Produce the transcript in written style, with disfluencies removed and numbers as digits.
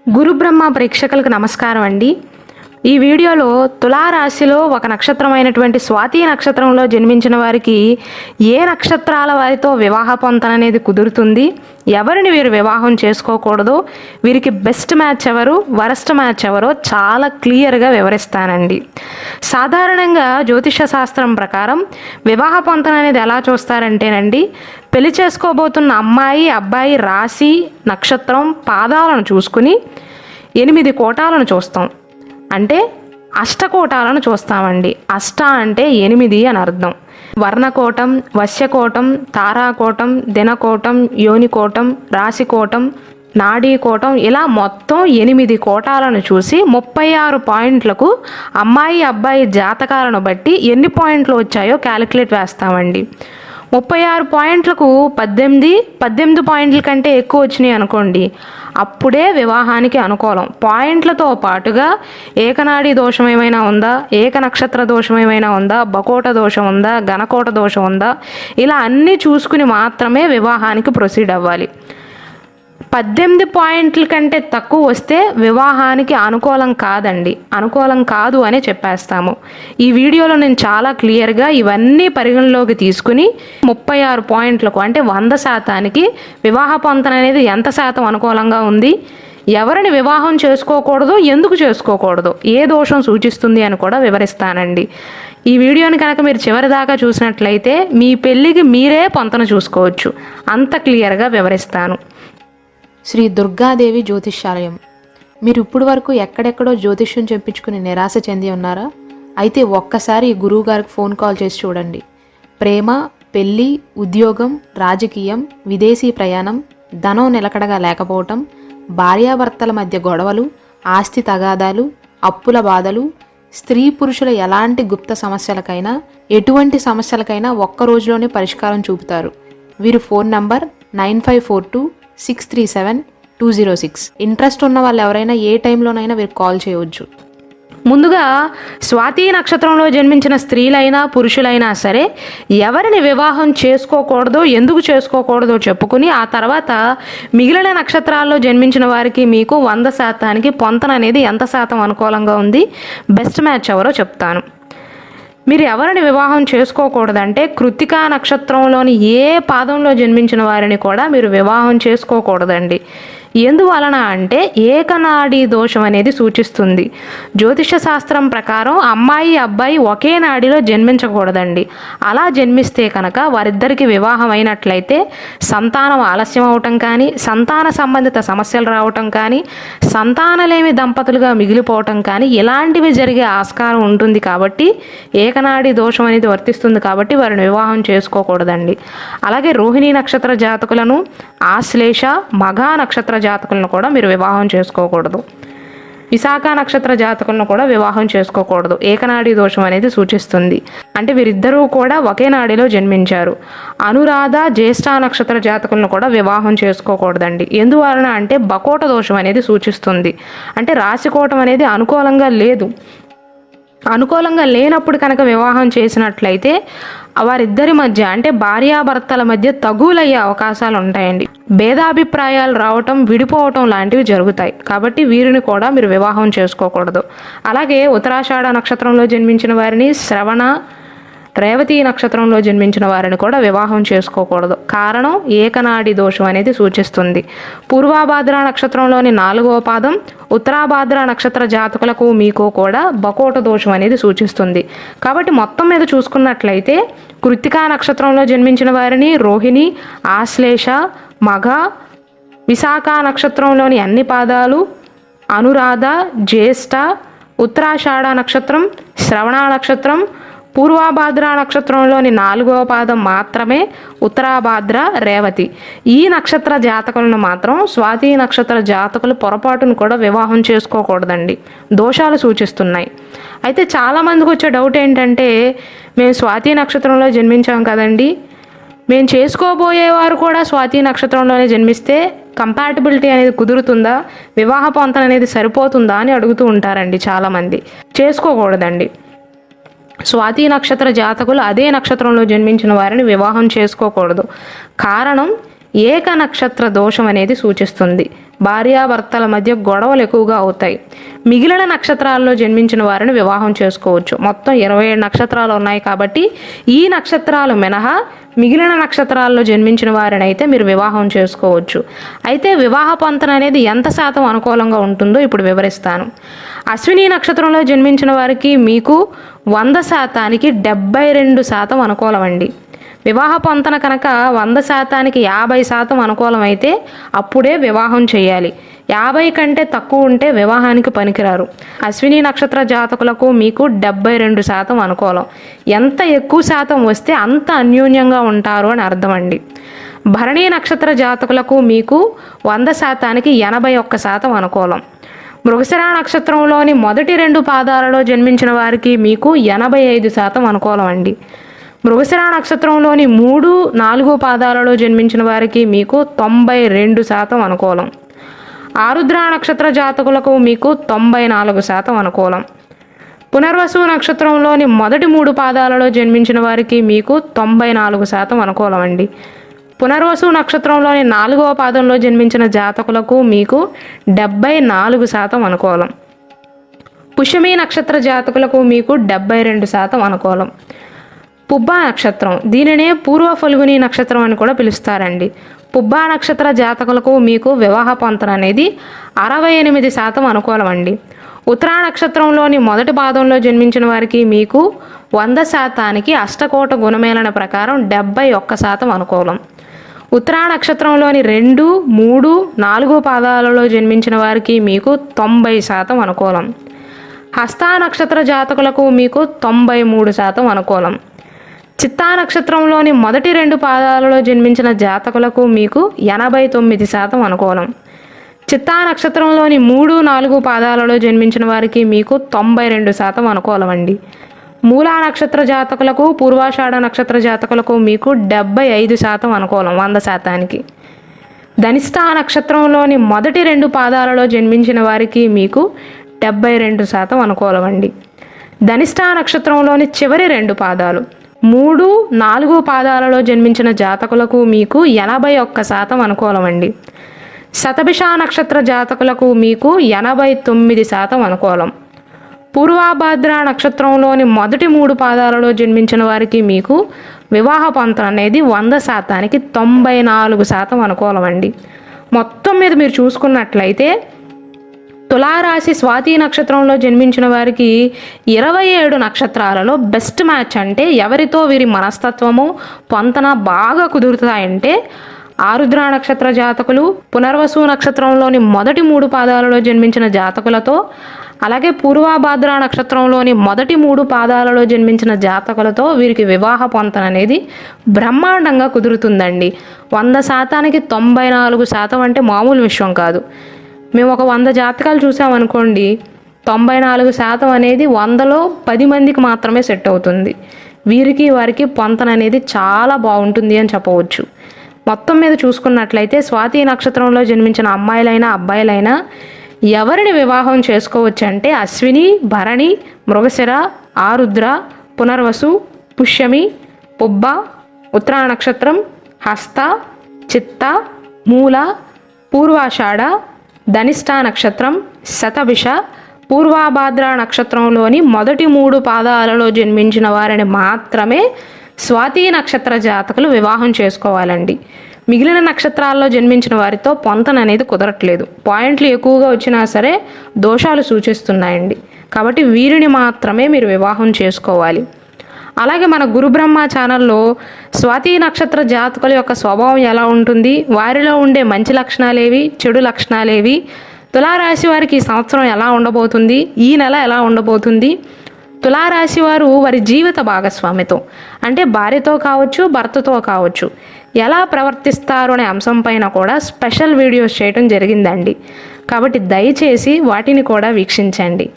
గురు బ్రహ్మ ప్రేక్షకులకు నమస్కారం అండి. ఈ వీడియోలో తులారాశిలో ఒక నక్షత్రమైనటువంటి స్వాతి నక్షత్రంలో జన్మించిన వారికి ఏ నక్షత్రాల వారితో వివాహ పొంతన అనేది కుదురుతుంది, ఎవరిని వీరు వివాహం చేసుకోకూడదు, వీరికి బెస్ట్ మ్యాచ్ ఎవరు, వరస్ట్ మ్యాచ్ ఎవరో చాలా క్లియర్గా వివరిస్తానండి. సాధారణంగా జ్యోతిష శాస్త్రం ప్రకారం వివాహ పొంతన అనేది ఎలా చూస్తారంటేనండి, పెళ్లి చేసుకోబోతున్న అమ్మాయి అబ్బాయి రాశి నక్షత్రం పాదాలను చూసుకుని 8 కోటాలను చూస్తాం. అంటే అష్టకోటాలను చూస్తామండి. అష్ట అంటే 8 అని అర్థం. వర్ణకోటం, వశ్యకోటం, తారాకోటం, దినకోటం, యోనికోటం, రాశికోటం, నాడీకోటం, ఇలా మొత్తం 8 కోటాలను చూసి 36 పాయింట్లకు అమ్మాయి అబ్బాయి జాతకాలను బట్టి ఎన్ని పాయింట్లు వచ్చాయో క్యాలిక్యులేట్ వేస్తామండి. 36 పాయింట్లకు 18 పాయింట్ల కంటే ఎక్కువ వచ్చినాయి అనుకోండి, అప్పుడే వివాహానికి అనుకూలం. పాయింట్లతో పాటుగా ఏకనాడి దోషం ఏమైనా ఉందా, ఏక నక్షత్ర దోషం ఏమైనా ఉందా, బకోట దోషం ఉందా, ఘనకోట దోషం ఉందా, ఇలా అన్నీ చూసుకుని మాత్రమే వివాహానికి ప్రొసీడ్ అవ్వాలి. 18 పాయింట్ల కంటే తక్కువ వస్తే వివాహానికి అనుకూలం కాదండి, అనుకూలం కాదు అని చెప్పేస్తాము. ఈ వీడియోలో నేను చాలా క్లియర్గా ఇవన్నీ పరిగణలోకి తీసుకుని 36 పాయింట్లకు అంటే 100% వివాహ పొంతన అనేది ఎంత శాతం అనుకూలంగా ఉంది, ఎవరిని వివాహం చేసుకోకూడదు, ఎందుకు చేసుకోకూడదు, ఏ దోషం సూచిస్తుంది అని కూడా వివరిస్తానండి. ఈ వీడియోని కనుక మీరు చివరి దాకా చూసినట్లయితే మీ పెళ్ళికి మీరే పొంతన చూసుకోవచ్చు, అంత క్లియర్గా వివరిస్తాను. శ్రీ దుర్గాదేవి జ్యోతిష్యాలయం. మీరు ఇప్పుడు వరకు ఎక్కడెక్కడో జ్యోతిష్యం చెప్పించుకుని నిరాశ చెంది ఉన్నారా? అయితే ఒక్కసారి గురువు గారికి ఫోన్ కాల్ చేసి చూడండి. ప్రేమ, పెళ్ళి, ఉద్యోగం, రాజకీయం, విదేశీ ప్రయాణం, ధనం నిలకడగా లేకపోవటం, భార్యాభర్తల మధ్య గొడవలు, ఆస్తి తగాదాలు, అప్పుల బాధలు, స్త్రీ పురుషుల ఎలాంటి గుప్త సమస్యలకైనా, ఎటువంటి సమస్యలకైనా ఒక్క రోజులోనే పరిష్కారం చూపుతారు. వీరు ఫోన్ నంబర్ 9542637206. ఇంట్రెస్ట్ ఉన్న వాళ్ళు ఎవరైనా ఏ టైంలోనైనా వీరికి కాల్ చేయవచ్చు. ముందుగా స్వాతి నక్షత్రంలో జన్మించిన స్త్రీలైనా పురుషులైనా సరే ఎవరిని వివాహం చేసుకోకూడదో, ఎందుకు చేసుకోకూడదో చెప్పుకుని ఆ తర్వాత మిగిలిన నక్షత్రాల్లో జన్మించిన వారికి మీకు 100% పొంతన అనేది ఎంత శాతం అనుకూలంగా ఉంది, బెస్ట్ మ్యాచ్ ఎవరో చెప్తాను. మీరు ఎవరిని వివాహం చేసుకోకూడదంటే కృత్తికా నక్షత్రంలోని ఏ పాదంలో జన్మించిన వారిని కూడా మీరు వివాహం చేసుకోకూడదండి. ఎందువలన అంటే ఏకనాడీ దోషం అనేది సూచిస్తుంది. జ్యోతిష శాస్త్రం ప్రకారం అమ్మాయి అబ్బాయి ఒకే నాడిలో జన్మించకూడదండి. అలా జన్మిస్తే కనుక వారిద్దరికి వివాహం అయినట్లయితే సంతానం ఆలస్యం అవటం కానీ, సంతాన సంబంధిత సమస్యలు రావటం కానీ, సంతానలేమి దంపతులుగా మిగిలిపోవటం కానీ ఇలాంటివి జరిగే ఆస్కారం ఉంటుంది. కాబట్టి ఏకనాడీ దోషం అనేది వర్తిస్తుంది కాబట్టి వారిని వివాహం చేసుకోకూడదండి. అలాగే రోహిణీ నక్షత్ర జాతకులను, ఆశ్లేష, మఘా నక్షత్ర జాతకులను కూడా మీరు వివాహం చేసుకోకూడదు. విశాఖ నక్షత్ర జాతకులను కూడా వివాహం చేసుకోకూడదు. ఏకనాడీ దోషం అనేది సూచిస్తుంది. అంటే వీరిద్దరూ కూడా ఒకే నాడిలో జన్మించారు. అనురాధ, జ్యేష్ఠ నక్షత్ర జాతకులను కూడా వివాహం చేసుకోకూడదండి. ఎందువలన అంటే బకోట దోషం అనేది సూచిస్తుంది. అంటే రాశికోటం అనేది అనుకూలంగా లేదు. అనుకూలంగా లేనప్పుడు కనుక వివాహం చేసినట్లయితే వారిద్దరి మధ్య అంటే భార్యాభర్తల మధ్య తగులయ్యే అవకాశాలు ఉంటాయండి. భేదాభిప్రాయాలు రావటం, విడిపోవటం లాంటివి జరుగుతాయి. కాబట్టి వీరిని కూడా మీరు వివాహం చేసుకోకూడదు. అలాగే ఉత్తరాషాఢ నక్షత్రంలో జన్మించిన వారిని, శ్రవణ, రేవతి నక్షత్రంలో జన్మించిన వారిని కూడా వివాహం చేసుకోకూడదు. కారణం ఏకనాడి దోషం అనేది సూచిస్తుంది. పూర్వాభాద్ర నక్షత్రంలోని 4వ పాదం, ఉత్తరాభాద్ర నక్షత్ర జాతకులకు మీకు కూడా బకోట దోషం అనేది సూచిస్తుంది. కాబట్టి మొత్తం మీద చూసుకున్నట్లయితే కృత్తికా నక్షత్రంలో జన్మించిన వారిని, రోహిణి, ఆశ్లేష, మఘ, విశాఖ నక్షత్రంలోని అన్ని పాదాలు, అనురాధ, జ్యేష్ఠ, ఉత్తరాషాఢ నక్షత్రం, శ్రవణ నక్షత్రం, పూర్వాభాద్ర నక్షత్రంలోని 4వ పాదం మాత్రమే ఉత్తరాభాద్ర, రేవతి ఈ నక్షత్ర జాతకులను మాత్రం స్వాతి నక్షత్ర జాతకులు పొరపాటును కూడా వివాహం చేసుకోకూడదండి. దోషాలు సూచిస్తున్నాయి. అయితే చాలామందికి వచ్చే డౌట్ ఏంటంటే, మేము స్వాతి నక్షత్రంలో జన్మించాం కదండి, మేము చేసుకోబోయేవారు కూడా స్వాతి నక్షత్రంలోనే జన్మిస్తే కంపాటబిలిటీ అనేది కుదురుతుందా, వివాహ పొంతన అనేది సరిపోతుందా అని అడుగుతూ ఉంటారండి చాలామంది. చేసుకోకూడదండి. స్వాతి నక్షత్ర జాతకులు అదే నక్షత్రంలో జన్మించిన వారిని వివాహం చేసుకోకూడదు. కారణం ఏక నక్షత్ర దోషం అనేది సూచిస్తుంది. భార్యాభర్తల మధ్య గొడవలు ఎక్కువగా అవుతాయి. మిగిలిన నక్షత్రాల్లో జన్మించిన వారిని వివాహం చేసుకోవచ్చు. మొత్తం 27 నక్షత్రాలు ఉన్నాయి కాబట్టి ఈ నక్షత్రాలు మినహా మిగిలిన నక్షత్రాల్లో జన్మించిన వారిని అయితే మీరు వివాహం చేసుకోవచ్చు. అయితే వివాహ పొంతన అనేది ఎంత శాతం అనుకూలంగా ఉంటుందో ఇప్పుడు వివరిస్తాను. అశ్విని నక్షత్రంలో జన్మించిన వారికి మీకు 100%కి 72% అనుకూలం అండి. వివాహ పొంతన కనుక 100%కి 50% అనుకూలం అయితే అప్పుడే వివాహం చేయాలి. 50 కంటే తక్కువ ఉంటే వివాహానికి పనికిరారు. అశ్విని నక్షత్ర జాతకులకు మీకు 72% అనుకూలం. ఎంత ఎక్కువ శాతం వస్తే అంత అన్యోన్యంగా ఉంటారు అని అర్థం అండి. భరణి నక్షత్ర జాతకులకు మీకు 100%కి 81% అనుకూలం. మృగశిర నక్షత్రంలోని మొదటి 2 పాదాలలో జన్మించిన వారికి మీకు 85% అనుకూలం అండి. మృగశిర నక్షత్రంలోని 3, 4 పాదాలలో జన్మించిన వారికి మీకు 92% అనుకూలం. ఆరుద్ర నక్షత్ర జాతకులకు మీకు 94% అనుకూలం. పునర్వసు నక్షత్రంలోని మొదటి 3 పాదాలలో జన్మించిన వారికి మీకు 94% అనుకూలం అండి. పునర్వసు నక్షత్రంలోని 4వ పాదంలో జన్మించిన జాతకులకు మీకు 74% అనుకూలం. పుష్యమి నక్షత్ర జాతకులకు మీకు 72% అనుకూలం. పుబ్బా నక్షత్రం, దీనినే పూర్వ ఫల్గుని నక్షత్రం అని కూడా పిలుస్తారండి. పుబ్బా నక్షత్ర జాతకులకు మీకు వివాహ పొంతన అనేది 68% అనుకూలం అండి. ఉత్తరా నక్షత్రంలోని మొదటి పాదంలో జన్మించిన వారికి మీకు 100%కి అష్టకోట గుణమేళన ప్రకారం 71% అనుకూలం. ఉత్తరా నక్షత్రంలోని 2, 3, 4 పాదాలలో జన్మించిన వారికి మీకు 90% అనుకూలం. హస్తా నక్షత్ర జాతకులకు మీకు 93% అనుకూలం. చిత్తా నక్షత్రంలోని మొదటి 2 పాదాలలో జన్మించిన జాతకులకు మీకు 89% అనుకూలం. చిత్తా నక్షత్రంలోని 3, 4 పాదాలలో జన్మించిన వారికి మీకు 92% అనుకూలం అండి. మూలా నక్షత్ర జాతకులకు, పూర్వాషాఢ నక్షత్ర జాతకులకు మీకు 75% అనుకూలం 100%కి. ధనిష్ఠా నక్షత్రంలోని మొదటి 2 పాదాలలో జన్మించిన వారికి మీకు 72% అనుకూలం అండి. ధనిష్ఠా నక్షత్రంలోని చివరి 2 పాదాలు 3, 4 పాదాలలో జన్మించిన జాతకులకు మీకు 81% అనుకూలం అండి. శతభిష నక్షత్ర జాతకులకు మీకు 89% అనుకూలం. పూర్వాభాద్ర నక్షత్రంలోని మొదటి 3 పాదాలలో జన్మించిన వారికి మీకు వివాహ పొంతన అనేది 100%కి 94% అనుకూలం అండి. మొత్తం మీద మీరు చూసుకున్నట్లయితే తులారాశి స్వాతి నక్షత్రంలో జన్మించిన వారికి 27 నక్షత్రాలలో బెస్ట్ మ్యాచ్ అంటే ఎవరితో వీరి మనస్తత్వము పొంతన బాగా కుదురుతాయంటే ఆరుద్ర నక్షత్ర జాతకులు, పునర్వసు నక్షత్రంలోని మొదటి 3 పాదాలలో జన్మించిన జాతకులతో, అలాగే పూర్వభాద్ర నక్షత్రంలోని మొదటి 3 పాదాలలో జన్మించిన జాతకులతో వీరికి వివాహ పొంతన అనేది బ్రహ్మాండంగా కుదురుతుందండి. 100%కి 94% అంటే మామూలు విషయం కాదు. మేము ఒక 100 జాతకాలు చూసామనుకోండి, 94% అనేది 100లో 10 మందికి మాత్రమే సెట్ అవుతుంది. వీరికి వారికి పొంతన అనేది చాలా బాగుంటుంది అని చెప్పవచ్చు. మొత్తం మీద చూసుకున్నట్లయితే స్వాతి నక్షత్రంలో జన్మించిన అమ్మాయిలైనా అబ్బాయిలైనా ఎవరిని వివాహం చేసుకోవచ్చు అంటే అశ్విని, భరణి, మృగశిర, ఆరుద్ర, పునర్వసు, పుష్యమి, పుబ్బ, ఉత్తరా నక్షత్రం, హస్త, చిత్త, మూల, పూర్వాషాఢ, ధనిష్ఠా నక్షత్రం, శతభిష, పూర్వభాద్ర నక్షత్రంలోని మొదటి 3 పాదాలలో జన్మించిన వారిని మాత్రమే స్వాతి నక్షత్ర జాతకులు వివాహం చేసుకోవాలండి. మిగిలిన నక్షత్రాల్లో జన్మించిన వారితో పొంతన అనేది కుదరట్లేదు. పాయింట్లు ఎక్కువగా వచ్చినా సరే దోషాలు సూచిస్తున్నాయండి. కాబట్టి వీరిని మాత్రమే మీరు వివాహం చేసుకోవాలి. అలాగే మన గురు బ్రహ్మ ఛానల్లో స్వాతి నక్షత్ర జాతకుల యొక్క స్వభావం ఎలా ఉంటుంది, వారిలో ఉండే మంచి లక్షణాలేవి, చెడు లక్షణాలేవి, తులారాశి వారికి ఈ సంవత్సరం ఎలా ఉండబోతుంది, ఈ నెల ఎలా ఉండబోతుంది, తులారాశి వారు వారి జీవిత భాగస్వామితో అంటే భార్యతో కావచ్చు, భర్తతో కావచ్చు ఎలా ప్రవర్తిస్తారు అనే అంశం పైన కూడా స్పెషల్ వీడియోస్ చేయడం జరిగిందండి. కాబట్టి దయచేసి వాటిని కూడా వీక్షించండి.